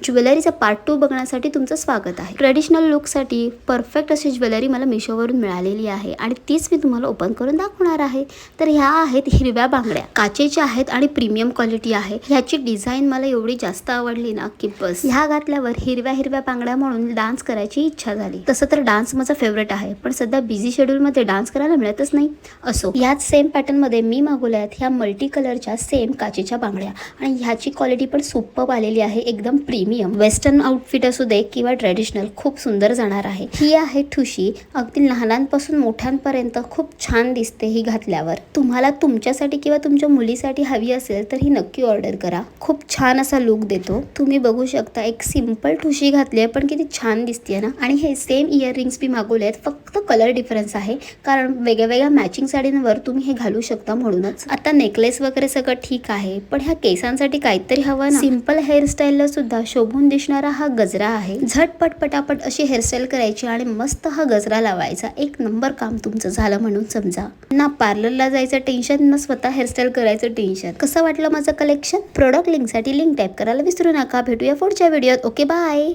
ज्वेलरीचा part 2 बघण्यासाठी तुमचं स्वागत आहे। ट्रेडिशनल लुकसाठी परफेक्ट अशी ज्वेलरी मला मिशोवरून मिळालेली आहे आणि तीच मी तुम्हाला ओपन करून दाखवणार आहे। तर ह्या आहेत हिरव्या बांगड्या, काचेच्या आहेत आणि प्रीमियम क्वालिटी आहे। ह्याची डिझाइन मला एवढी जास्त आवडली ना की बस, ह्या घातल्यावर हिरव्या हिरव्या बांगड्या म्हणून डान्स करायची इच्छा झाली। तसं तर डान्स माझा फेवरेट आहे, पण सध्या बिझी शेड्यूल मध्ये डान्स करायला मिळतच नाही। असो, याच सेम पॅटर्न मध्ये मी मागवल्या आहेत ह्या मल्टी कलरच्या सेम काचेच्या बांगड्या आणि ह्याची क्वालिटी पण सुपर्ब आलेली आहे, एकदम प्रीमियम। वेस्टर्न आउटफिट असू दे किंवा ट्रेडिशनल, खूप सुंदर जाणार आहे। ही आहे ठुशी, अगदी लहानांपासून मोठ्यांपर्यंत खूप छान दिसते ही घातल्यावर। तुम्हाला तुमच्यासाठी किंवा तुमच्या मुलीसाठी हवी असेल तर ही नक्की ऑर्डर करा, खूप छान असा लुक देतो। तुम्ही बघू शकता एक सिंपल ठुशी घातली आहे पण किती छान दिसते ना। आणि हे सेम इयरिंग्स मी मागवले आहेत, फक्त कलर डिफरन्स आहे, कारण वेगवेगळ्या मॅचिंग साडींवर तुम्ही हे घालू शकता म्हणूनच। आता नेकलेस वगैरे सगळं ठीक आहे, पण ह्या केसांसाठी काहीतरी हवं ना। सिंपल हेअरस्टाईलला सुद्धा शोभून दिसणारा हा गजरा आहे। झटपट पटापट अशी हेअरस्टाईल करायची आणि मस्त हा गजरा लावायचा, एक नंबर काम तुमचं झालं म्हणून समजा। ना पार्लरला जायचं टेन्शन, ना स्वतः हेअरस्टाईल करायचं टेन्शन। कसं वाटलं माझं कलेक्शन? प्रोडक्ट लिंकसाठी लिंक टाईप करायला विसरू नका। भेटूया पुढच्या व्हिडिओत। Okay, bye.